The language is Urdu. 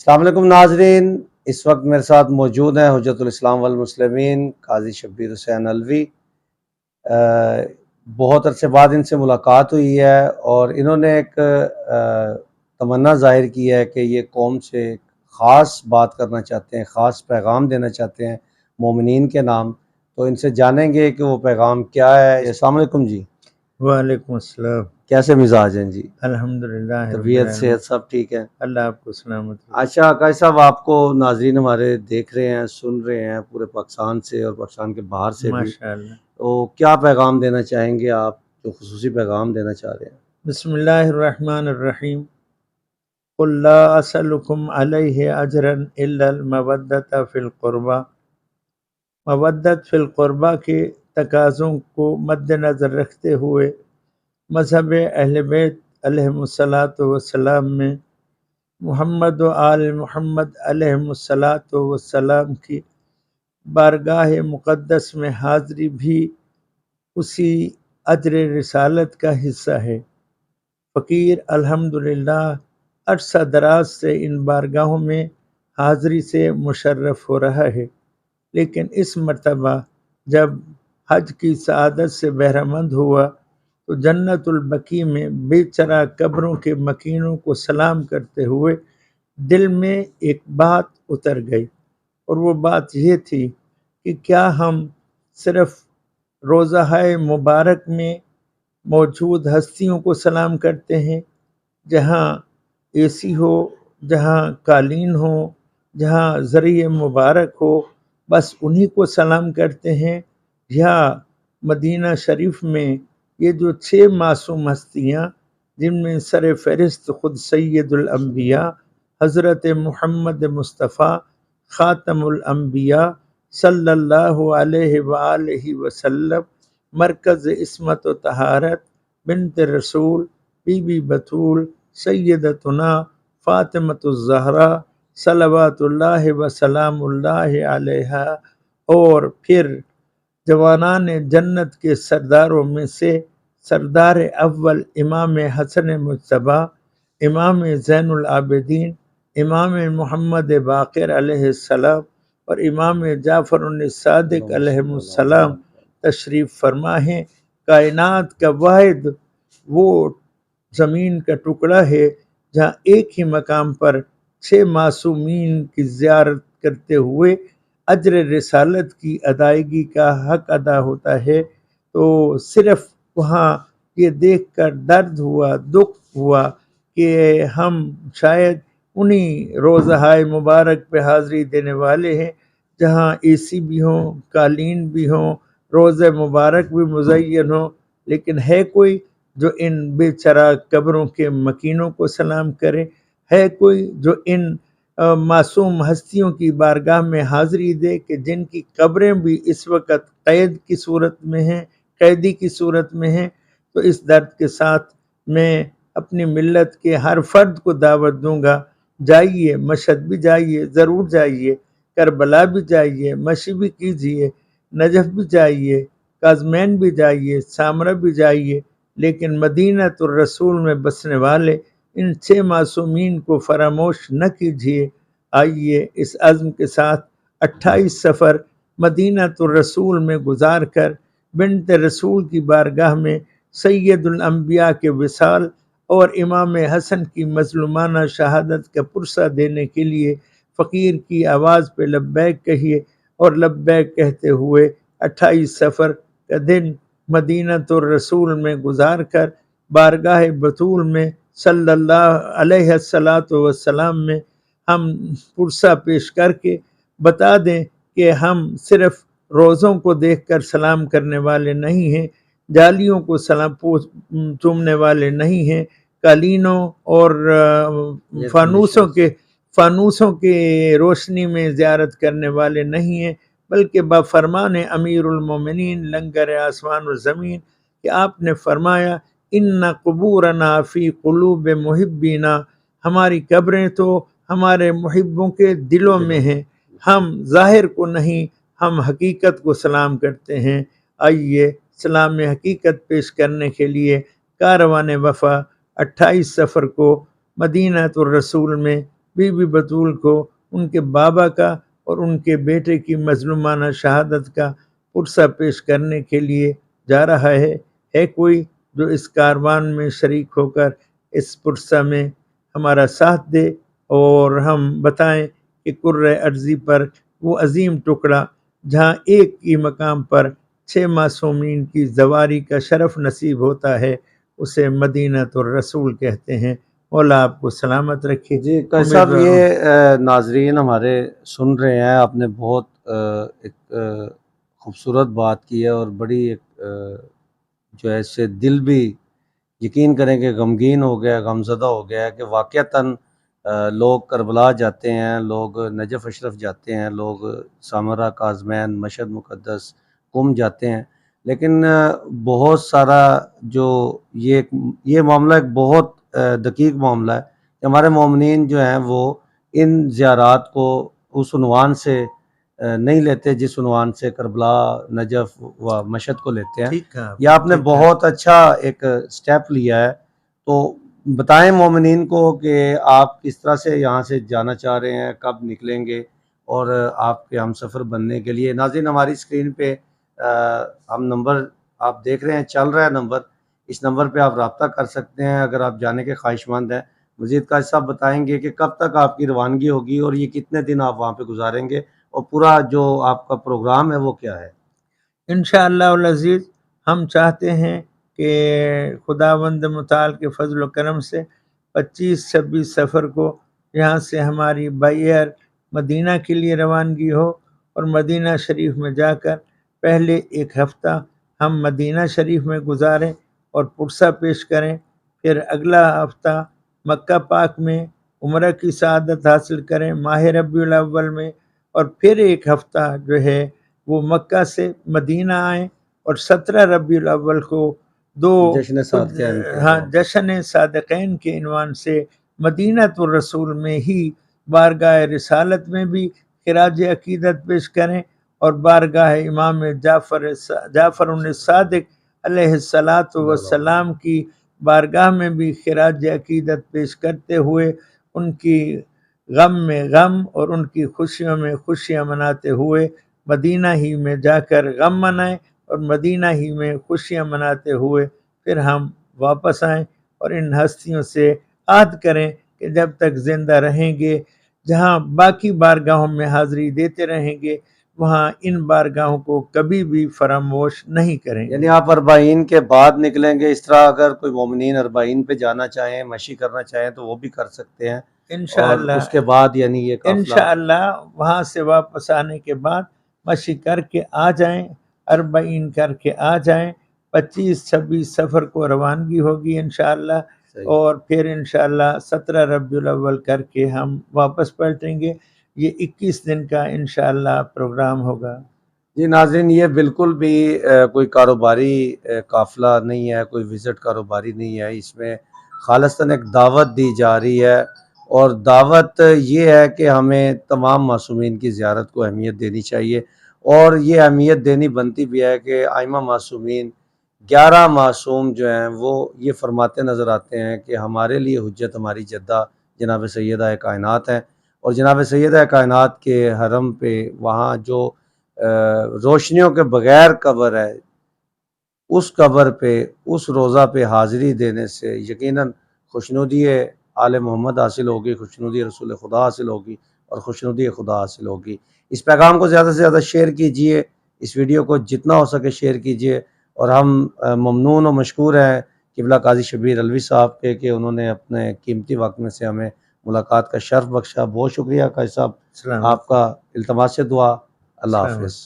السلام علیکم ناظرین، اس وقت میرے ساتھ موجود ہیں حجت الاسلام والمسلمین قاضی شبیر حسین علوی۔ بہت عرصے بعد ان سے ملاقات ہوئی ہے اور انہوں نے ایک تمنا ظاہر کی ہے کہ یہ قوم سے ایک خاص بات کرنا چاہتے ہیں، خاص پیغام دینا چاہتے ہیں مومنین کے نام۔ تو ان سے جانیں گے کہ وہ پیغام کیا ہے۔ السلام علیکم جی۔ وعلیکم السلام۔ کیسے مزاج ہیں جی؟ الحمدللہ طبیعت صحت سب ٹھیک ہے؟ اللہ آپ کو سلامت رکھے۔ اچھا قاضی صاحب، آپ کو ناظرین ہمارے دیکھ رہے ہیں، سن رہے ہیں پورے پاکستان سے اور پاکستان کے باہر سے بھی، ماشاءاللہ۔ تو کیا پیغام دینا چاہیں گے آپ، جو خصوصی پیغام دینا چاہ رہے ہیں؟ بسم اللہ الرحمن الرحیم۔ قل لا اسألکم علیہ اجرا الا المودۃ فی القربہ۔ مودت فی القربہ کے تقاضوں کو مد نظر رکھتے ہوئے مذہب اہل بیت علیہم الصلاۃ والسلام میں محمد و آل محمد علیہم الصلاۃ والسلام کی بارگاہ مقدس میں حاضری بھی اسی اجر رسالت کا حصہ ہے۔ فقیر الحمدللہ عرصہ دراز سے ان بارگاہوں میں حاضری سے مشرف ہو رہا ہے، لیکن اس مرتبہ جب حج کی سعادت سے بہرہ مند ہوا تو جنت البقیع میں بے چرا قبروں کے مکینوں کو سلام کرتے ہوئے دل میں ایک بات اتر گئی، اور وہ بات یہ تھی کہ کیا ہم صرف روضہ مبارک میں موجود ہستیوں کو سلام کرتے ہیں، جہاں اے سی ہو، جہاں قالین ہو، جہاں ذریعہ مبارک ہو، بس انہی کو سلام کرتے ہیں، یا مدینہ شریف میں یہ جو 6 معصوم ہستیاں جن میں سر فہرست خود سید الانبیاء حضرت محمد مصطفیٰ خاتم الانبیاء صلی اللہ علیہ وآلہ وسلم، مرکز عصمت و طہارت، بنت رسول، بی بی بطول، سیدتنا فاطمۃ الزہرا صلوات اللہ وسلام اللہ علیہا، اور پھر جوانان جنت کے سرداروں میں سے سردار اول امام حسن مجتبی، امام زین العابدین، امام محمد باقر علیہ السلام اور امام جعفر الصادق علیہ السلام تشریف فرما ہیں۔ کائنات کا واحد وہ زمین کا ٹکڑا ہے جہاں ایک ہی مقام پر 6 معصومین کی زیارت کرتے ہوئے اجر رسالت کی ادائیگی کا حق ادا ہوتا ہے، تو صرف وہاں یہ دیکھ کر درد ہوا، دکھ ہوا کہ ہم شاید انہی روضہ مبارک پہ حاضری دینے والے ہیں جہاں اے سی بھی ہوں، قالین بھی ہوں، روضہ مبارک بھی مزین ہو، لیکن ہے کوئی جو ان بے چرا قبروں کے مکینوں کو سلام کرے؟ ہے کوئی جو ان معصوم ہستیوں کی بارگاہ میں حاضری دے کہ جن کی قبریں بھی اس وقت قید کی صورت میں ہیں، قیدی کی صورت میں ہیں؟ تو اس درد کے ساتھ میں اپنی ملت کے ہر فرد کو دعوت دوں گا، جائیے، مشہد بھی جائیے، ضرور جائیے، کربلا بھی جائیے، مشی بھی کیجیے، نجف بھی جائیے، کاظمین بھی جائیے، سامرہ بھی جائیے، لیکن مدینہ الرسول میں بسنے والے ان 6 معصومین کو فراموش نہ کیجیے۔ آئیے اس عزم کے ساتھ 28 سفر مدینہ الرسول میں گزار کر بنت رسول کی بارگاہ میں سید الانبیاء کے وصال اور امام حسن کی مظلومانہ شہادت کا پرسہ دینے کے لیے فقیر کی آواز پہ لبیک کہیے، اور لبیک کہتے ہوئے 28 سفر کا دن مدینہ الرسول میں گزار کر بارگاہ بطول میں صلی اللہ علیہ السلام میں ہم پرسہ پیش کر کے بتا دیں کہ ہم صرف روزوں کو دیکھ کر سلام کرنے والے نہیں ہیں، جالیوں کو سلام چومنے والے نہیں ہیں، قالینوں اور فانوسوں کے روشنی میں زیارت کرنے والے نہیں ہیں، بلکہ بفرمان امیر المومنین لنگر آسمان و زمین کہ آپ نے فرمایا ان قبورنا فی قلوب محبینا، ہماری قبریں تو ہمارے محبوں کے دلوں میں ہیں، ہم ظاہر کو نہیں، ہم حقیقت کو سلام کرتے ہیں۔ آئیے سلام حقیقت پیش کرنے کے لیے کاروان وفا 28 سفر کو مدینہ الرسول میں بی بی بطول کو ان کے بابا کا اور ان کے بیٹے کی مظلومانہ شہادت کا پرسہ پیش کرنے کے لیے جا رہا ہے کوئی جو اس کاروان میں شریک ہو کر اس پرسہ میں ہمارا ساتھ دے اور ہم بتائیں کہ کرۂ ارضی پر وہ عظیم ٹکڑا جہاں ایک ہی مقام پر 6 معصومین کی زواری کا شرف نصیب ہوتا ہے اسے مدینہ الرسول کہتے ہیں۔ مولا آپ کو سلامت رکھے۔ جی قاری صاحب، یہ ناظرین ہمارے سن رہے ہیں، آپ نے بہت ایک خوبصورت بات کی ہے اور بڑی ایک جو ہے اس سے دل بھی یقین کریں کہ غمگین ہو گیا، غمزدہ ہو گیا ہے کہ واقعتاً لوگ کربلا جاتے ہیں، لوگ نجف اشرف جاتے ہیں، لوگ سامرہ کاظمین، مشہد مقدس، قم جاتے ہیں، لیکن بہت سارا جو یہ معاملہ ایک بہت دقیق معاملہ ہے کہ ہمارے مومنین جو ہیں وہ ان زیارات کو اس عنوان سے نہیں لیتے جس عنوان سے کربلا، نجف و مشہد کو لیتے ہیں۔ یہ آپ نے بہت اچھا ایک سٹیپ لیا ہے، تو بتائیں مومنین کو کہ آپ کس طرح سے یہاں سے جانا چاہ رہے ہیں، کب نکلیں گے اور آپ کے ہم سفر بننے کے لیے۔ ناظرین ہماری اسکرین پہ ہم نمبر آپ دیکھ رہے ہیں، چل رہا ہے نمبر، اس نمبر پہ آپ رابطہ کر سکتے ہیں اگر آپ جانے کے خواہش مند ہیں۔ مزید قاری صاحب بتائیں گے کہ کب تک آپ کی روانگی ہوگی اور یہ کتنے دن آپ وہاں پہ گزاریں گے اور پورا جو آپ کا پروگرام ہے وہ کیا ہے؟ انشاءاللہ العزیز ہم چاہتے ہیں کہ خداوند متعال کے فضل و کرم سے 25-26 سفر کو یہاں سے ہماری بائی ایئر مدینہ کے لیے روانگی ہو اور مدینہ شریف میں جا کر پہلے ایک ہفتہ ہم مدینہ شریف میں گزاریں اور پرسہ پیش کریں، پھر اگلا ہفتہ مکہ پاک میں عمرہ کی سعادت حاصل کریں ماہ ربیع الاول میں، اور پھر ایک ہفتہ جو ہے وہ مکہ سے مدینہ آئیں اور 17 ربیع الاول کو جشن صادقین کے عنوان سے مدینہ الرسول میں ہی بارگاہ رسالت میں بھی خراج عقیدت پیش کریں اور بارگاہ امام جعفر الصادق علیہ السلام کی بارگاہ میں بھی خراج عقیدت پیش کرتے ہوئے ان کی غم میں غم اور ان کی خوشیوں میں خوشیاں مناتے ہوئے مدینہ ہی میں جا کر غم منائیں اور مدینہ ہی میں خوشیاں مناتے ہوئے پھر ہم واپس آئیں اور ان ہستیوں سے عہد کریں کہ جب تک زندہ رہیں گے جہاں باقی بارگاہوں میں حاضری دیتے رہیں گے وہاں ان بارگاہوں کو کبھی بھی فراموش نہیں کریں گے۔ یعنی آپ اربعین کے بعد نکلیں گے، اس طرح اگر کوئی مومنین اربعین پہ جانا چاہیں، مشی کرنا چاہیں تو وہ بھی کر سکتے ہیں انشاءاللہ۔ اس کے بعد یعنی یہ قافلہ انشاءاللہ وہاں سے واپس آنے کے بعد مشی کر کے آ جائیں، اربعین کر کے آ جائیں، 25-26 سفر کو روانگی ہوگی انشاءاللہ، اور پھر انشاءاللہ 17 ربیع الاول کر کے ہم واپس پلٹیں گے۔ یہ 21 دن کا انشاءاللہ پروگرام ہوگا۔ جی ناظرین، یہ بالکل بھی کوئی کاروباری قافلہ نہیں ہے، کوئی وزٹ کاروباری نہیں ہے، اس میں خالصتاً ایک دعوت دی جا رہی ہے، اور دعوت یہ ہے کہ ہمیں تمام معصومین کی زیارت کو اہمیت دینی چاہیے، اور یہ اہمیت دینی بنتی بھی ہے کہ ائمہ معصومین 11 معصوم جو ہیں وہ یہ فرماتے نظر آتے ہیں کہ ہمارے لیے حجت ہماری جدہ جناب سیدہ کائنات ہیں، اور جناب سیدہ کائنات کے حرم پہ وہاں جو روشنیوں کے بغیر قبر ہے، اس قبر پہ اس روضہ پہ حاضری دینے سے یقیناً خوشنودی آل محمد حاصل ہوگی، خوشنودی رسول خدا حاصل ہوگی اور خوشنودی خدا حاصل ہوگی۔ اس پیغام کو زیادہ سے زیادہ شیئر کیجئے، اس ویڈیو کو جتنا ہو سکے شیئر کیجئے، اور ہم ممنون و مشکور ہیں قبلہ قاضی شبیر علوی صاحب کے کہ انہوں نے اپنے قیمتی وقت میں سے ہمیں ملاقات کا شرف بخشا۔ بہت شکریہ قاضی صاحب آپ کا۔ التماس سے دعا۔ اللہ حافظ۔